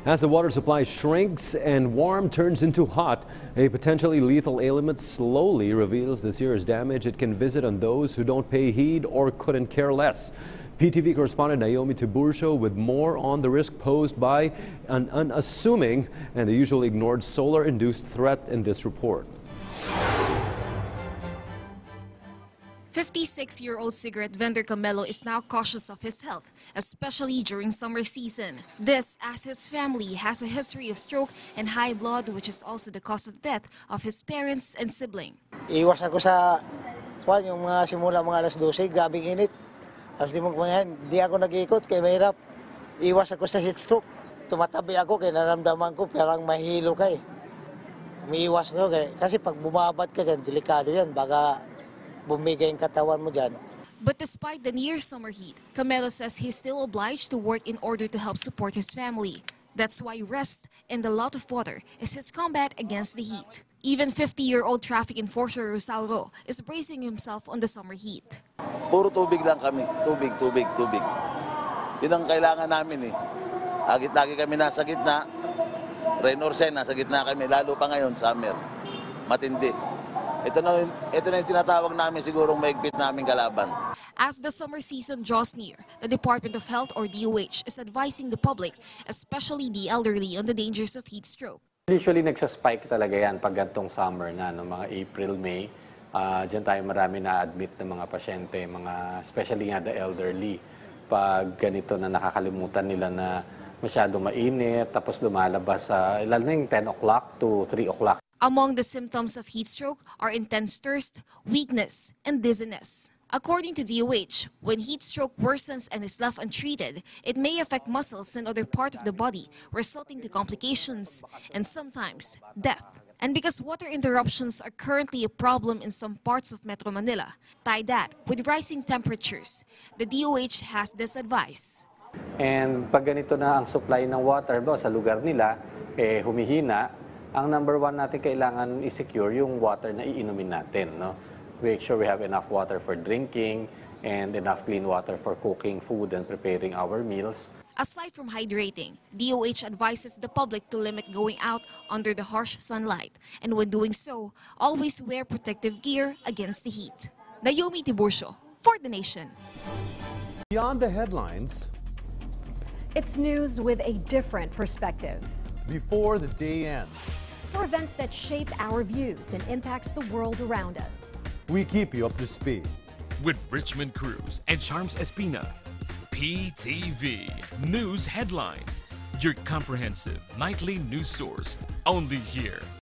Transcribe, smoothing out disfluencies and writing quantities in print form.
As the water supply shrinks and warm turns into hot, a potentially lethal ailment slowly reveals the serious damage it can visit on those who don't pay heed or couldn't care less. PTV correspondent Naomi Tiburcio with more on the risk posed by an unassuming and the usually ignored solar-induced threat in this report. 56-year-old cigarette vendor Camelo is now cautious of his health, especially during summer season. This as his family has a history of stroke and high blood, which is also the cause of death of his parents and sibling. Iwas ako sa yung mga simula mga alas 12, grabing init. Tapos di ako nag-iikot kaya mahirap. Iwas ako sa heat stroke. Tumatabi ako kaya naramdaman ko parang mahilo ka eh. Umiiwas ko kasi pag bumabad ka dyan, delikado yan. Baka bumigay yung katawan mo dyan. But despite the near summer heat, Camelo says he's still obliged to work in order to help support his family. That's why rest and a lot of water is his combat against the heat. Even 50-year-old traffic enforcer Rosauro is bracing himself on the summer heat. Puro tubig lang kami. Tubig. Yun ang kailangan namin eh. Lagi kami nasa gitna. Rain or shine, nasa gitna kami. Lalo pa ngayon, summer. Matindi. Ito na yung tinatawag namin sigurong maigpit namin kalaban. As the summer season draws near, the Department of Health or DOH is advising the public, especially the elderly, on the dangers of heat stroke. Usually nagsaspike talaga yan pag gantong summer na, no, mga April, May. Diyan tayo marami na-admit ng mga pasyente, especially nga the elderly. Pag ganito na nakakalimutan nila na masyado mainit, tapos lumalabas lalo na yung 10 o'clock to 3 o'clock. Among the symptoms of heat stroke are intense thirst, weakness, and dizziness. According to DOH, when heat stroke worsens and is left untreated, it may affect muscles and other parts of the body, resulting to complications and sometimes death. And because water interruptions are currently a problem in some parts of Metro Manila, tie that with rising temperatures, the DOH has this advice. And pag ganito na ang supply ng water sa lugar nila, humihina, ang number one natin kailangan i-secure yung water na iinumin natin. No? Make sure we have enough water for drinking and enough clean water for cooking food and preparing our meals. Aside from hydrating, DOH advises the public to limit going out under the harsh sunlight. And when doing so, always wear protective gear against the heat. Naomi Tiburcio for The Nation. Beyond the headlines, it's news with a different perspective. Before the day ends, for events that shape our views and impacts the world around us. We keep you up to speed. With Richmond Cruz and Charms Espina, PTV News Headlines, your comprehensive nightly news source, only here.